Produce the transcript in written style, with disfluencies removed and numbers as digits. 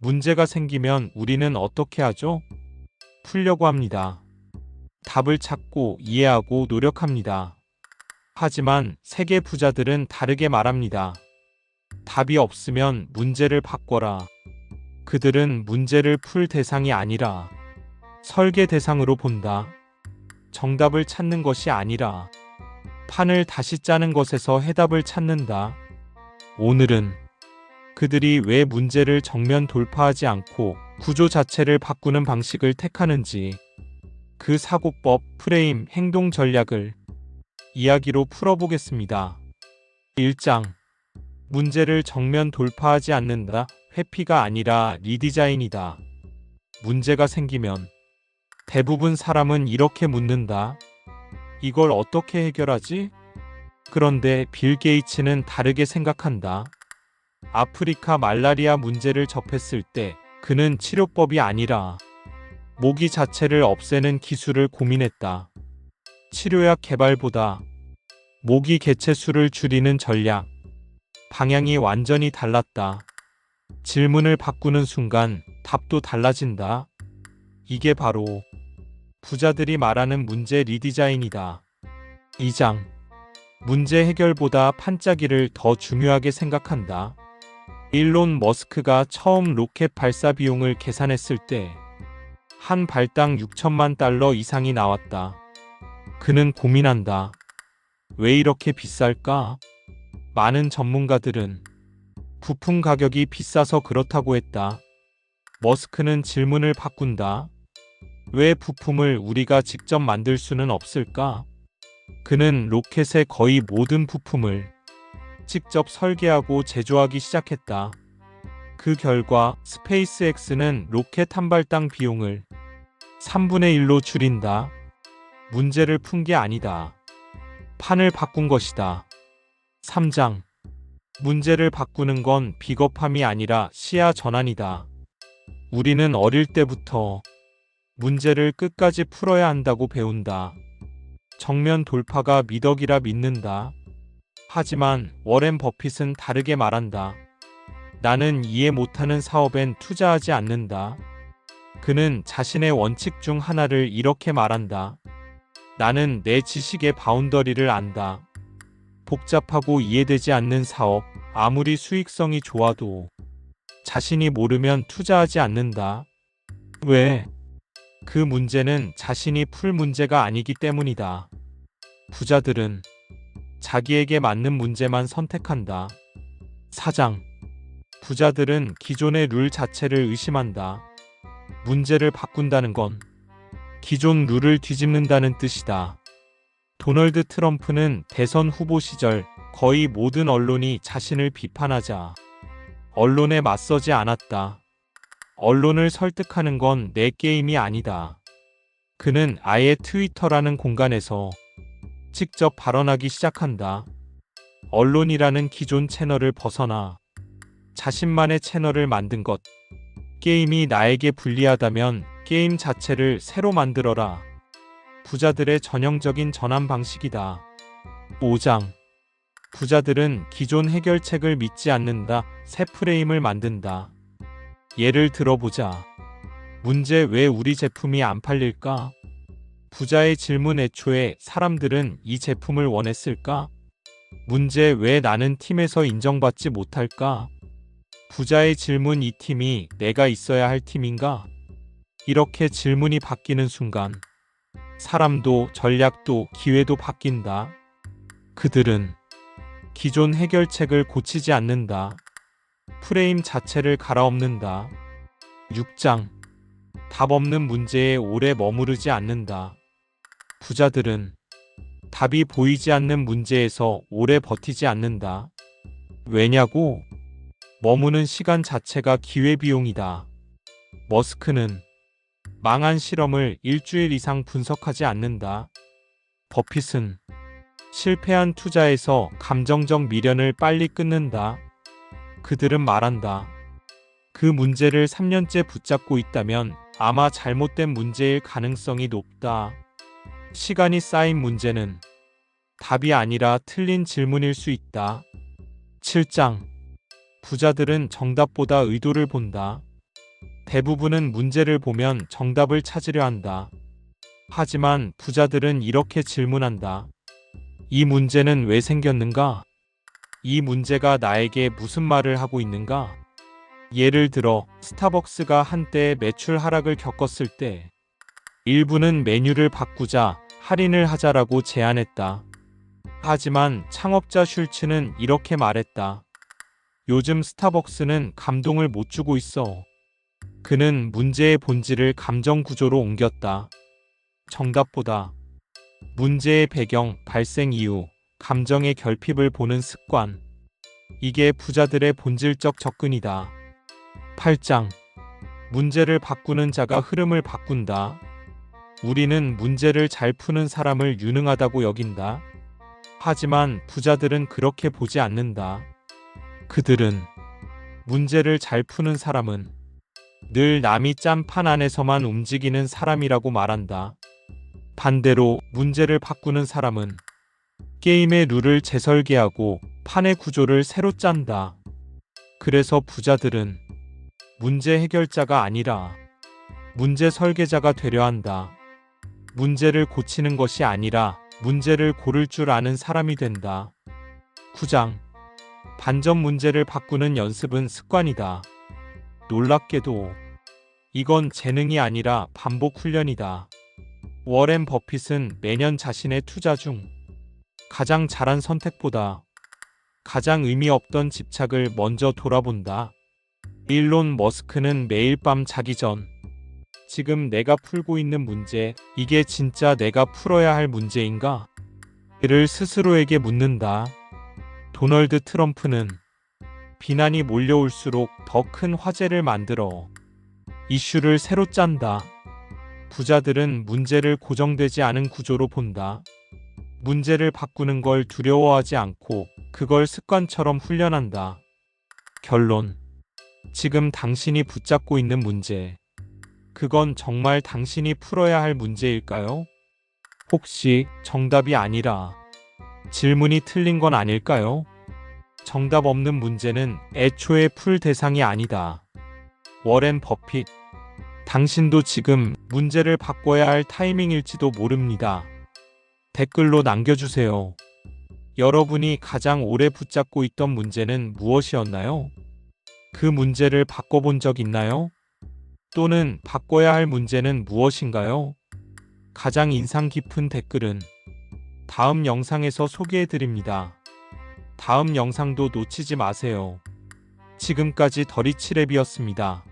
문제가 생기면 우리는 어떻게 하죠? 풀려고 합니다. 답을 찾고 이해하고 노력합니다. 하지만 세계 부자들은 다르게 말합니다. 답이 없으면 문제를 바꿔라. 그들은 문제를 풀 대상이 아니라 설계 대상으로 본다. 정답을 찾는 것이 아니라 판을 다시 짜는 것에서 해답을 찾는다. 오늘은 그들이 왜 문제를 정면 돌파하지 않고 구조 자체를 바꾸는 방식을 택하는지, 그 사고법, 프레임, 행동 전략을 이야기로 풀어보겠습니다. 1장. 문제를 정면 돌파하지 않는다. 회피가 아니라 리디자인이다. 문제가 생기면 대부분 사람은 이렇게 묻는다. 이걸 어떻게 해결하지? 그런데 빌 게이츠는 다르게 생각한다. 아프리카 말라리아 문제를 접했을 때 그는 치료법이 아니라 모기 자체를 없애는 기술을 고민했다. 치료약 개발보다 모기 개체 수를 줄이는 전략. 방향이 완전히 달랐다. 질문을 바꾸는 순간 답도 달라진다. 이게 바로 부자들이 말하는 문제 리디자인이다. 2장. 문제 해결보다 판짜기를 더 중요하게 생각한다. 일론 머스크가 처음 로켓 발사 비용을 계산했을 때 한 발당 6천만 달러 이상이 나왔다. 그는 고민한다. 왜 이렇게 비쌀까? 많은 전문가들은 부품 가격이 비싸서 그렇다고 했다. 머스크는 질문을 바꾼다. 왜 부품을 우리가 직접 만들 수는 없을까? 그는 로켓의 거의 모든 부품을 직접 설계하고 제조하기 시작했다. 그 결과 스페이스X는 로켓 한 발당 비용을 3분의 1로 줄인다. 문제를 푼 게 아니다. 판을 바꾼 것이다. 3장. 문제를 바꾸는 건 비겁함이 아니라 시야 전환이다. 우리는 어릴 때부터 문제를 끝까지 풀어야 한다고 배운다. 정면 돌파가 미덕이라 믿는다. 하지만 워렌 버핏은 다르게 말한다. 나는 이해 못하는 사업엔 투자하지 않는다. 그는 자신의 원칙 중 하나를 이렇게 말한다. 나는 내 지식의 바운더리를 안다. 복잡하고 이해되지 않는 사업, 아무리 수익성이 좋아도 자신이 모르면 투자하지 않는다. 왜? 그 문제는 자신이 풀 문제가 아니기 때문이다. 부자들은 자기에게 맞는 문제만 선택한다. 4장. 부자들은 기존의 룰 자체를 의심한다. 문제를 바꾼다는 건 기존 룰을 뒤집는다는 뜻이다. 도널드 트럼프는 대선 후보 시절 거의 모든 언론이 자신을 비판하자 언론에 맞서지 않았다. 언론을 설득하는 건 내 게임이 아니다. 그는 아예 트위터라는 공간에서 직접 발언하기 시작한다. 언론이라는 기존 채널을 벗어나 자신만의 채널을 만든 것. 게임이 나에게 불리하다면 게임 자체를 새로 만들어라. 부자들의 전형적인 전환 방식이다. 5장. 부자들은 기존 해결책을 믿지 않는다. 새 프레임을 만든다. 예를 들어보자. 문제 왜 우리 제품이 안 팔릴까? 부자의 질문 애초에 사람들은 이 제품을 원했을까? 문제 왜 나는 팀에서 인정받지 못할까? 부자의 질문 이 팀이 내가 있어야 할 팀인가? 이렇게 질문이 바뀌는 순간 사람도 전략도 기회도 바뀐다. 그들은 기존 해결책을 고치지 않는다. 프레임 자체를 갈아엎는다. 6장. 답 없는 문제에 오래 머무르지 않는다. 부자들은 답이 보이지 않는 문제에서 오래 버티지 않는다. 왜냐고? 머무는 시간 자체가 기회비용이다. 머스크는 망한 실험을 일주일 이상 분석하지 않는다. 버핏은 실패한 투자에서 감정적 미련을 빨리 끊는다. 그들은 말한다. 그 문제를 3년째 붙잡고 있다면 아마 잘못된 문제일 가능성이 높다. 시간이 쌓인 문제는 답이 아니라 틀린 질문일 수 있다. 7장. 부자들은 정답보다 의도를 본다. 대부분은 문제를 보면 정답을 찾으려 한다. 하지만 부자들은 이렇게 질문한다. 이 문제는 왜 생겼는가? 이 문제가 나에게 무슨 말을 하고 있는가? 예를 들어 스타벅스가 한때 매출 하락을 겪었을 때 일부는 메뉴를 바꾸자, 할인을 하자라고 제안했다. 하지만 창업자 슐츠는 이렇게 말했다. 요즘 스타벅스는 감동을 못 주고 있어. 그는 문제의 본질을 감정 구조로 옮겼다. 정답보다 문제의 배경, 발생 이유, 감정의 결핍을 보는 습관. 이게 부자들의 본질적 접근이다. 8장. 문제를 바꾸는 자가 흐름을 바꾼다. 우리는 문제를 잘 푸는 사람을 유능하다고 여긴다. 하지만 부자들은 그렇게 보지 않는다. 그들은 문제를 잘 푸는 사람은 늘 남이 짠 판 안에서만 움직이는 사람이라고 말한다. 반대로 문제를 바꾸는 사람은 게임의 룰을 재설계하고 판의 구조를 새로 짠다. 그래서 부자들은 문제 해결자가 아니라 문제 설계자가 되려 한다. 문제를 고치는 것이 아니라 문제를 고를 줄 아는 사람이 된다. 9장. 반전 문제를 바꾸는 연습은 습관이다. 놀랍게도 이건 재능이 아니라 반복 훈련이다. 워렌 버핏은 매년 자신의 투자 중 가장 잘한 선택보다 가장 의미 없던 집착을 먼저 돌아본다. 일론 머스크는 매일 밤 자기 전 지금 내가 풀고 있는 문제, 이게 진짜 내가 풀어야 할 문제인가? 를 스스로에게 묻는다. 도널드 트럼프는 비난이 몰려올수록 더 큰 화제를 만들어 이슈를 새로 짠다. 부자들은 문제를 고정되지 않은 구조로 본다. 문제를 바꾸는 걸 두려워하지 않고 그걸 습관처럼 훈련한다. 결론. 지금 당신이 붙잡고 있는 문제. 그건 정말 당신이 풀어야 할 문제일까요? 혹시 정답이 아니라 질문이 틀린 건 아닐까요? 정답 없는 문제는 애초에 풀 대상이 아니다. 워렌 버핏. 당신도 지금 문제를 바꿔야 할 타이밍일지도 모릅니다. 댓글로 남겨주세요. 여러분이 가장 오래 붙잡고 있던 문제는 무엇이었나요? 그 문제를 바꿔본 적 있나요? 또는 바꿔야 할 문제는 무엇인가요? 가장 인상 깊은 댓글은 다음 영상에서 소개해드립니다. 다음 영상도 놓치지 마세요. 지금까지 더리치랩이었습니다.